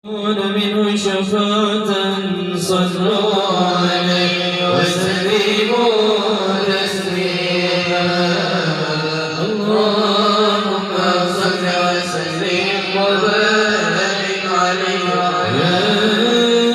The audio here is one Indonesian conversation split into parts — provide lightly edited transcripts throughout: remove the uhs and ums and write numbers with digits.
منه شفاعة صلوا عليه وسلموا تسليما اللهم صل وسلم وبارك عليه يا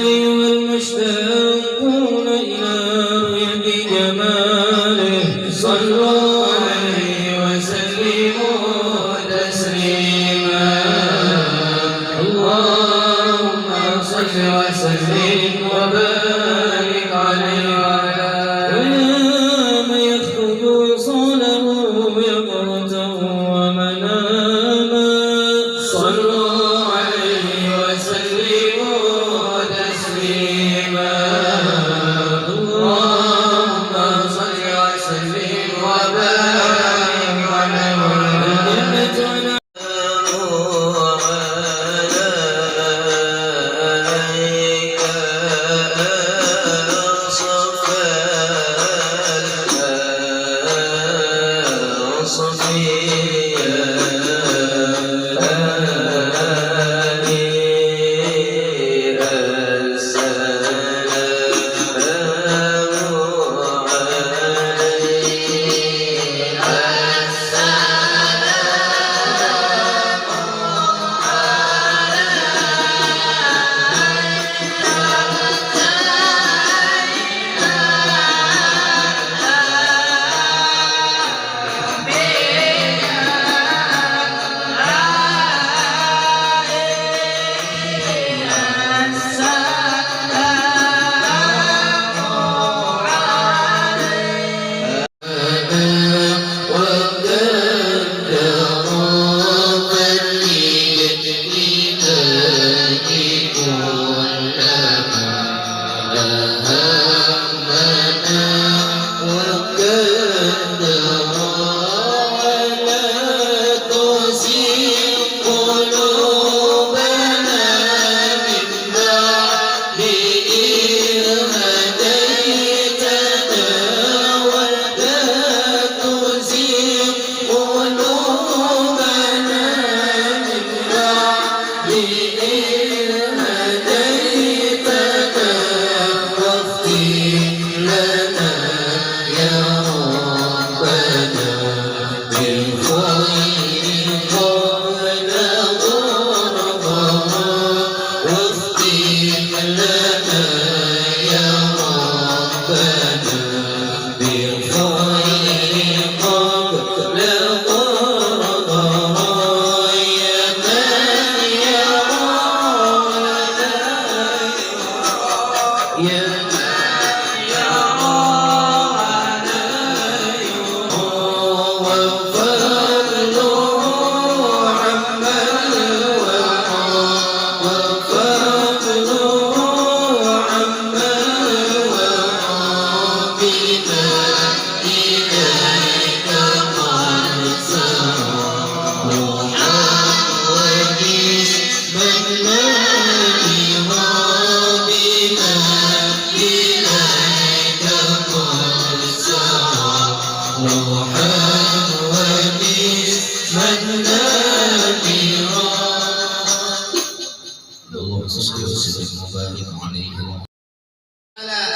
أيها المشتاقون إلى رؤية جماله صلوا عليه وسلموا تسليما اللهم صل وسلم وبارك عليه ويا من يخرج وصاله يقظة ومناما صلوا عليه وسلموا تسليما اللهم صل وسلم وبارك عليه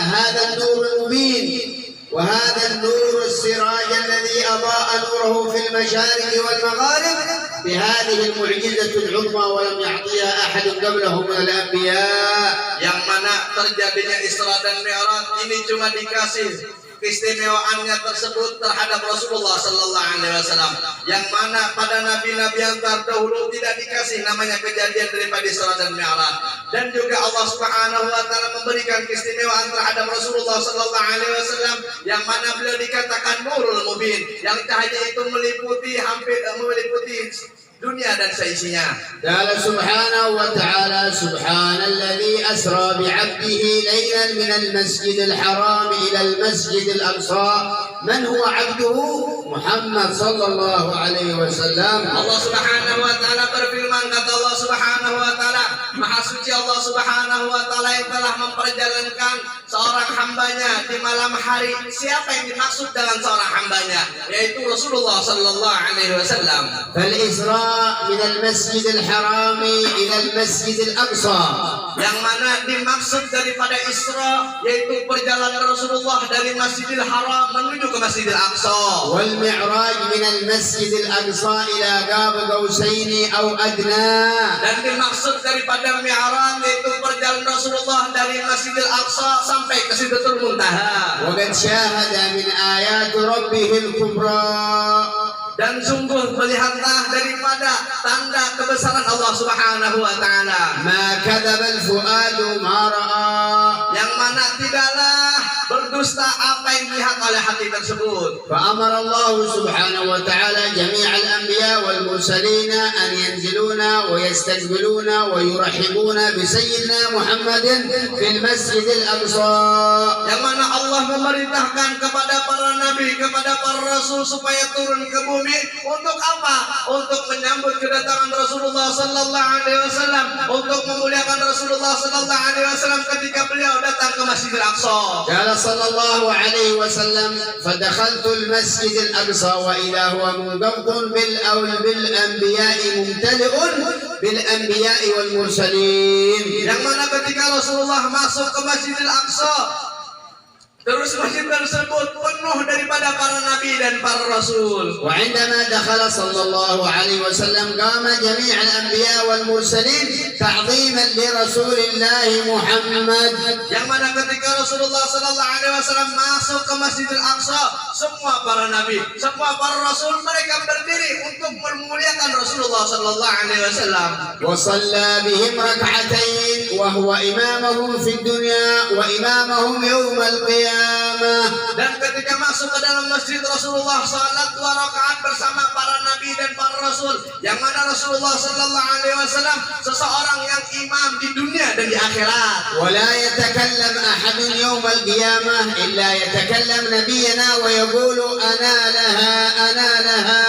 هذا النور المبين وهذا النور السراج الذي أضاء نوره في المشارق والمغارب بهذه المعجزة العظمى ولم يعطيها أحد قبله من الأنبياء. Yang mana terjadinya Isra dan Mi'raj ini cuma dikasih keistimewaannya tersebut terhadap Rasulullah Sallallahu Alaihi Wasallam, yang mana pada nabi-nabi yang terdahulu tidak dikasih namanya kejadian daripada Isra dan Mi'raj. Dan juga Allah Subhanahu Wa Taala memberikan keistimewaan terhadap Rasulullah Sallallahu Alaihi Wasallam, yang mana beliau dikatakan Nurul Mubin, yang cahaya itu meliputi dunia dan seisinya. قال سبحانه وتعالى سبحان الذي أسرى بعبده ليلا من المسجد الحرام إلى المسجد الأقصى من هو عبده محمد صلى الله عليه وسلم. Allah Subhanahu Wa Taala berfirman, kata Allah Subhanahu Wa Taala, Maha suci Allah Subhanahu wa taala yang telah memperjalankan seorang hambanya di malam hari. Siapa yang dimaksud dengan seorang hambanya? Yaitu Rasulullah sallallahu alaihi wasallam. فالإسراء من المسجد الحرام إلى المسجد الأقصى Yang mana dimaksud daripada Isra yaitu perjalanan Rasulullah dari Masjidil Haram menuju ke Masjidil Aqsa. والمعراج من المسجد الأقصى إلى قاب قوسين أو أدنى. Dan dimaksud daripada Mi'raj yaitu perjalanan Rasulullah dari Masjidil Aqsa sampai ke Sidratul Muntaha. وقد شاهد من آيات ربه الكبرى Dan sungguh melihatlah daripada tanda kebesaran Allah Subhanahu wa taala. ما كذب الفؤاد ما رأى. Yang mana tidaklah berdusta apa yang dilihat oleh hati tersebut. فأمر الله سبحانه وتعالى جميع الأنبياء والمرسلين أن ينزلون ويستقبلون ويرحبون بسيدنا محمد في المسجد الأقصى. Yang mana Allah memerintahkan kepada para nabi, kepada para rasul supaya turun ke bumi untuk apa? Untuk menyambut kedatangan Rasulullah sallallahu alaihi wasallam, untuk memuliakan Rasulullah sallallahu alaihi wasallam ketika beliau datang ke Masjidil Aqsa. قال صلى الله عليه وسلم فدخلت المسجد الأقصى وإذا هو منقض بالأنبياء ممتلئ بالأنبياء والمرسلين. Yang mana ketika Rasulullah masuk ke Masjidil Aqsa, terus masjid tersebut penuh daripada para nabi dan para rasul. وعندما دخل صلى الله عليه وسلم قام جميع الأنبياء والمرسلين تعظيما لرسول الله محمد. Yang mana ketika Rasulullah sallallahu alaihi wasallam masuk ke Masjidil Aqsa, semua para nabi, semua para rasul mereka berdiri untuk memuliakan Rasulullah sallallahu alaihi wasallam. وصلى بهم ركعتين وهو إمامهم في الدنيا وإمامهم يوم القيامة. Dan ketika masuk ke dalam masjid Rasulullah salat 2 rakaat bersama para nabi dan para rasul. Yang mana Rasulullah sallallahu alaihi wasallam seseorang yang imam di dunia dan di akhirat. ولا يتكلم أحد يوم القيامة إلا يتكلم نبينا ويقول أنا لها أنا لها.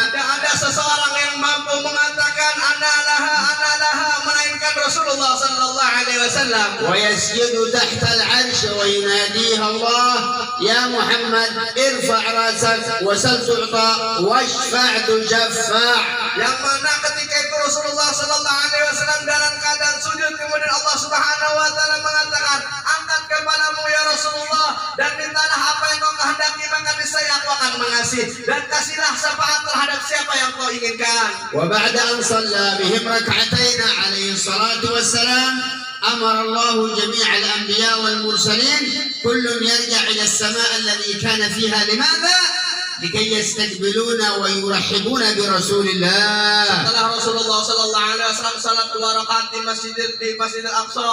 Tidak ada seseorang yang mampu mengatakan ana laha melainkan Rasulullah sallallahu alaihi wasallam. ويسجد تحت العرش ويناديها الله يا محمد ارفع راسك وسل تعطى واشفع تشفع. Yang mana ketika itu Rasulullah sallallahu alaihi wasallam dalam keadaan sujud, kemudian Allah Subhanahu wa taala mengatakan, angkat kepalamu ya Rasulullah dan mintalah apa yang kau kehendaki, maka niscaya aku akan mengasihi, dan kasihlah syafaat terhadap siapa yang kau inginkan. وبعد أن صلى بهم ركعتين عليه الصلاة والسلام أمر الله جميع الأنبياء والمرسلين كل يرجع إلى السماء الذي كان فيها. لماذا؟ لكي يستقبلون ويرحبون برسول الله. Setelah Rasulullah sallallahu alaihi wasallam salat 2 rakaat di Masjidil Aqsa,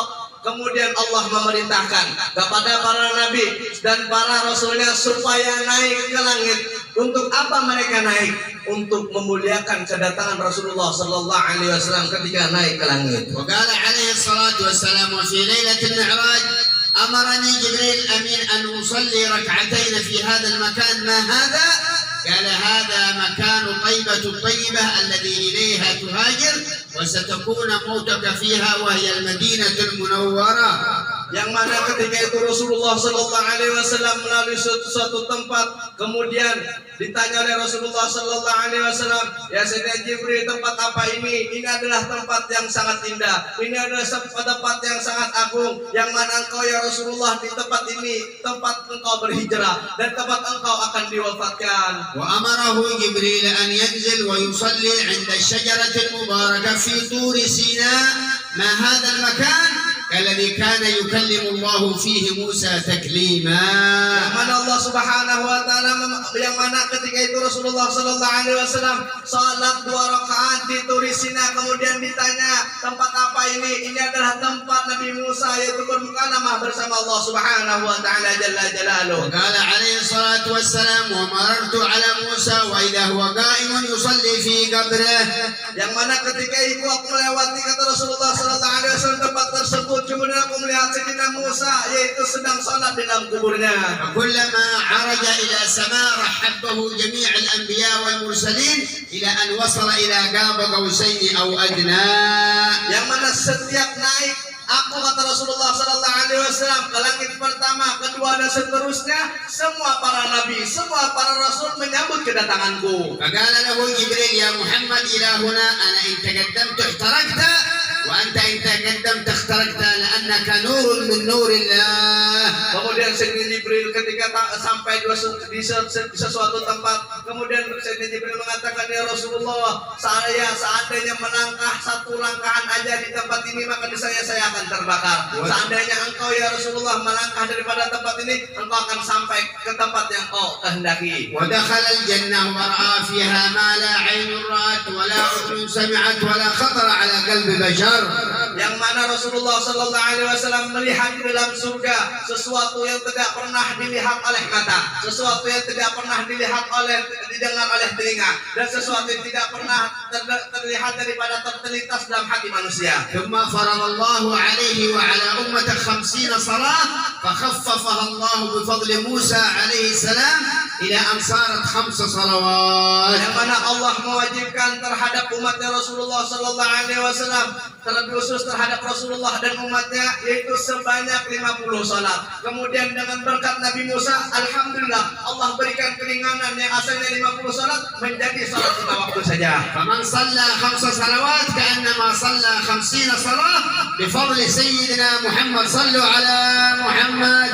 kemudian Allah memerintahkan kepada para nabi dan para rasulnya supaya naik ke langit. Untuk apa mereka naik? Untuk memuliakan kedatangan Rasulullah sallallahu alaihi wasallam ketika naik ke langit. وقال عليه الصلاة والسلام في ليلة المعراج أمرني جبريل الأمين أن أصلي ركعتين في هذا المكان. ما هذا؟ قال هذا مكان طيبة الطيبة الذي إليها تهاجر وستكون موتك فيها وهي المدينة المنورة. Yang mana ketika itu Rasulullah sallallahu alaihi wasallam melalui suatu tempat, kemudian ditanya oleh Rasulullah sallallahu alaihi wasallam, ya Sayyidina Jibril, tempat apa ini? Ini adalah tempat yang sangat indah. Ini adalah tempat yang sangat agung. Yang mana engkau ya Rasulullah di tempat ini, tempat engkau berhijrah dan tempat engkau akan diwafatkan. وأمره جبريل أن ينزل ويصلي عند الشجرة المباركة في طور سيناء. ما هذا المكان؟ الذي كان يكلم الله فيه موسى تكليما. Yang mana Allah Subhanahu wa taala, yang mana ketika itu Rasulullah sallallahu alaihi wasallam salat 2 rakaat di Turi Sina, kemudian ditanya tempat apa ini? Ini adalah tempat Nabi Musa yaitu bermukalamah bersama Allah Subhanahu wa taala jalla jalaluhu. قال عليه الصلاة والسلام ومررت على موسى وإذا هو قائم يصلي في قبره. Yang mana ketika itu aku melewati kata Rasulullah sallallahu alaihi wasallam tempat tersebut, kemudian aku melihat Sayyidina Musa yaitu sedang salat di dalam kuburnya. كلما عرج إلى سماء رحبه جميع الأنبياء والمرسلين إلى أن وصل إلى قاب قوسين أو أدنى. Yang mana setiap naik aku kata Rasulullah sallallahu alaihi wasallam ke langit pertama, kedua dan seterusnya, semua para nabi, semua para rasul menyambut kedatanganku. فقال له جبريل يا محمد إلى هنا أنا إن تقدمت احترقت وأنت إن تقدمت اخترقت لأنك نور من نور الله. Kemudian Sayyidina Jibril ketika sampai di sesuatu tempat, kemudian Sayyidina Jibril mengatakan, ya Rasulullah, saya seandainya melangkah satu langkahan aja di tempat ini maka saya akan terbakar. Seandainya engkau ya Rasulullah melangkah daripada tempat ini, engkau akan sampai ke tempat yang kau kehendaki. ودخل الجنة ورأى فيها ما لا عين رأت ولا أذن سمعت ولا خطر على قلب بشر. Yang mana Rasulullah sallallahu alaihi wasallam melihat di dalam surga sesuatu yang tidak pernah dilihat oleh mata, sesuatu yang tidak pernah didengar oleh telinga, dan sesuatu yang tidak pernah terlihat daripada terlintas dalam hati manusia. ثم فرض الله عليه وعلى أمته 50 صلاة فخففها الله بفضل موسى عليه السلام إلى أن صارت 5 صلوات. Yang mana Allah mewajibkan terhadap umatnya Rasulullah sallallahu alaihi wasallam, terlebih khusus terhadap Rasulullah dan umatnya, yaitu sebanyak 50 salat. Kemudian dengan berkat Nabi Musa, alhamdulillah Allah berikan keringanan yang asalnya 50 salat menjadi salat 5 waktu saja. فمن صلى 5 صلوات كأنما صلى 50 صلاة بفضل سيدنا محمد. صلوا على محمد.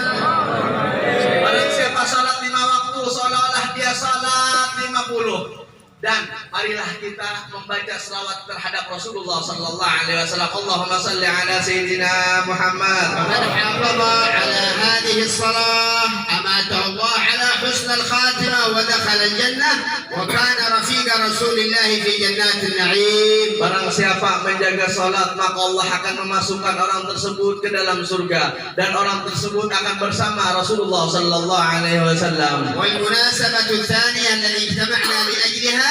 Barang siapa salat 5 waktu seolah-olah dia salat 50. Dan marilah kita membaca selawat terhadap Rasulullah sallallahu alaihi wasallam. Allahumma salli ala sayyidina Muhammad. ومن حافظ على هذه الصلاة أماته الله على حسن الخاتمة ودخل الجنة وكان رفيق رسول الله في جنات النعيم. Barang siapa menjaga salat, maka Allah akan memasukkan orang tersebut ke dalam surga, dan orang tersebut akan bersama Rasulullah sallallahu alaihi wasallam. والمناسبة الثانية التي اجتمعنا لأجلها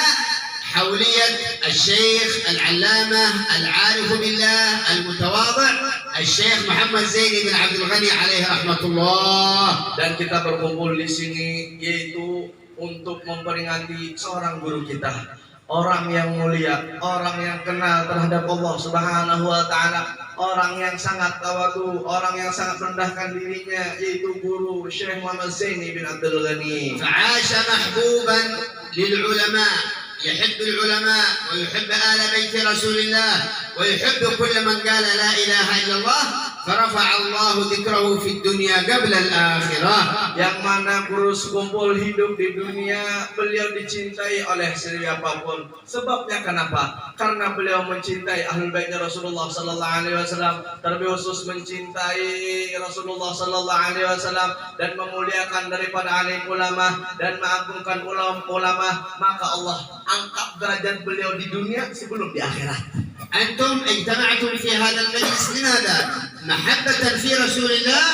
حولية الشيخ العلامة العارف بالله المتواضع الشيخ محمد زين بن عبد الغني عليه رحمة الله. Dan kita berkumpul di sini yaitu untuk memperingati seorang guru kita, orang yang mulia, orang yang kenal terhadap Allah Subhanahu wa taala, orang yang sangat tawadu, orang yang sangat merendahkan dirinya, yaitu guru Syekh Muhammad Zain bin Abdul Ghani. فعاش محبوبا للعلماء، يحب العلماء ويحب آل بيت رسول الله ويحب كل من قال لا إله إلا الله فرفع الله ذكره في الدنيا قبل الآخرة. Yang mana guru sekumpul hidup di dunia, beliau dicintai oleh siapapun. Sebabnya kenapa? Karena beliau mencintai ahlul baitnya Rasulullah sallallahu alaihi wasallam, terlebih khusus mencintai Rasulullah sallallahu alaihi wasallam dan memuliakan daripada alim ulama dan mengagungkan ulama, maka Allah angkat derajat beliau di dunia sebelum di akhirat. أنتم اجتمعتم في هذا المجلس لماذا؟ محبة في رسول الله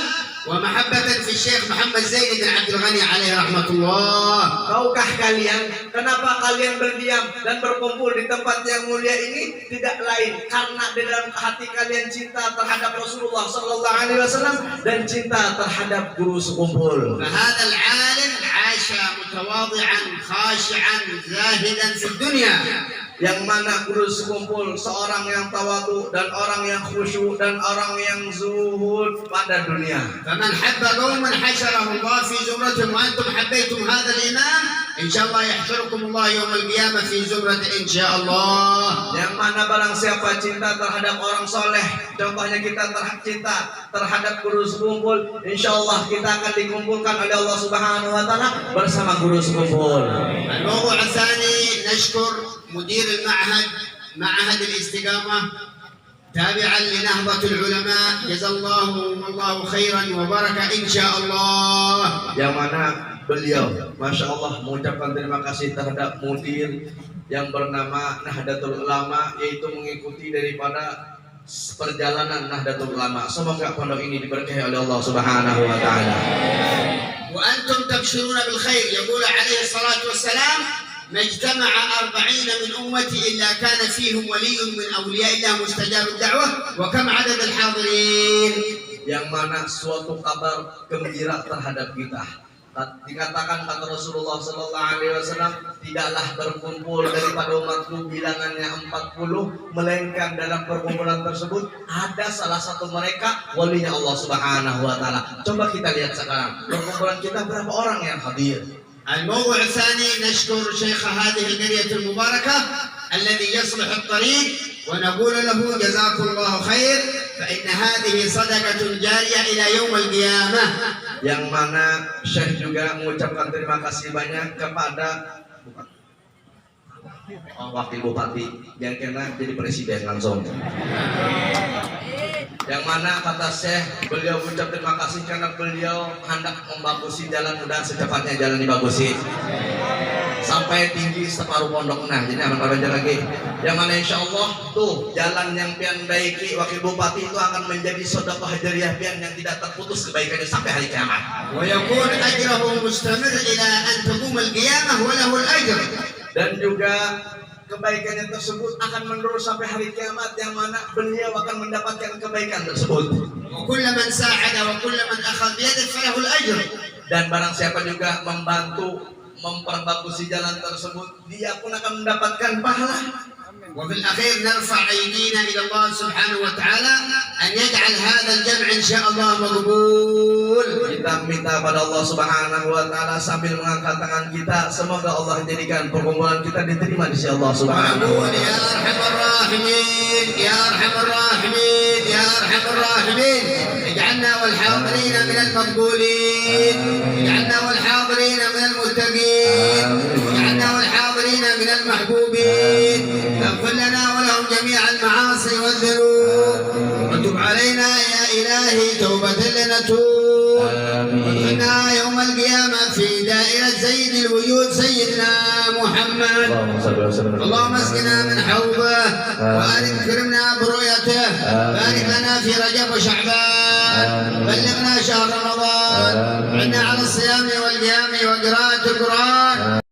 ومحبة في الشيخ محمد زين بن عبد الغني عليه رحمة الله. Tahukah kalian kenapa kalian berdiam dan berkumpul di tempat yang mulia ini? Tidak lain karena di dalam hati kalian cinta terhadap Rasulullah sallallahu alaihi wasallam dan cinta terhadap guru sekumpul. فهذا العالم عاش متواضعا خاشعا زاهدا في الدنيا. Yang mana guru sekumpul seorang yang tawadu dan orang yang khusyuk dan orang yang zuhud pada dunia. فمن حب قوما حشره الله في زمرتهم وأنتم حبيتم هذا الإمام إن شاء الله يحشركم الله يوم القيامة في زمرة إن شاء الله. Yang mana barang siapa cinta terhadap orang soleh, contohnya kita cinta terhadap guru sekumpul, insya Allah kita akan dikumpulkan oleh Allah Subhanahu wa taala bersama guru sekumpul. الموضوع الثاني نشكر مدير المعهد معهد الاستقامة تابعا لنهضة العلماء جزا الله خيرا وبركة إن شاء الله. Yang mana beliau, masya Allah, mengucapkan terima kasih terhadap mudir yang bernama Nahdlatul Ulama, yaitu mengikuti daripada perjalanan Nahdlatul Ulama. Semoga pondok ini diberkahi oleh Allah Subhanahu wa taala. وأنتم تبشرون بالخير. يقول عليه الصلاة والسلام ما اجتمع 40 من أمتي إلا كان فيهم ولي من أولياء الله مستجاب الدعوة. وكم عدد الحاضرين؟ Yang mana suatu kabar gembira terhadap kita. Dikatakan kata Rasulullah Sallallahu Alaihi Wasallam, tidaklah berkumpul daripada umatku bilangannya 40, melainkan dalam perkumpulan tersebut ada salah satu mereka walinya Allah Subhanahu Wa Taala. Coba kita lihat sekarang perkumpulan kita berapa orang yang hadir. الموضوع الثاني نشكر شيخ هذه القرية المباركة الذي يصلح الطريق ونقول له جزاكم الله خير فإن هذه صدقة جارية إلى يوم القيامة. Yang mana Syekh juga mengucapkan terima kasih banyak kepada Wakil Bupati yang kena jadi presiden langsung. Yang mana kata Syekh, beliau ucap terima kasih karena beliau hendak membagusi jalan, mudah secepatnya jalan dibagusi sampai tinggi separuh pondok. Nah, jadi aman aja lagi. Yang mana insya Allah tuh jalan yang pian daiki Wakil Bupati itu akan menjadi sedekah jariah pian yang tidak terputus kebaikannya sampai hari kiamat. Wa yakun ajruhu mustamir ila an taqum al-qiyamah wa lahu al-ajr. Dan juga kebaikannya tersebut akan menerus sampai hari kiamat, yang mana beliau akan mendapatkan kebaikan tersebut. Wa kullu man sa'ada wa kullu man akhadha bi yadihi falahu al-ajr. Dan barang siapa juga membantu memperbagusi jalan tersebut, dia pun akan mendapatkan pahala. وفي الأخير نرفع أيدينا إلى الله سبحانه وتعالى أن يجعل هذا الجمع إن شاء الله مقبول. Kita minta pada Allah Subhanahu Wa Taala sambil mengangkat tangan kita, semoga Allah jadikan perkumpulan kita diterima di sisi Allah Subhanahu Wa يا Taala. أرحم الراحمين يا أرحم الراحمين يا أرحم الراحمين اجعلنا والحاضرين من المقبولين، اجعلنا والحاضرين من المتقين، اجعلنا والحاضرين من المحبوبين. اغفر لنا ولهم جميع المعاصي والذنوب وتب علينا يا إلهي توبة لنتوب. وادخلنا يوم القيامة في دائرة سيد الوجود سيدنا محمد. اللهم اسقنا من حوضه وأكرمنا برؤيته، بارك لنا في رجب وشعبان، بلغنا شهر رمضان، عنا على الصيام والقيام وقراءة القرآن.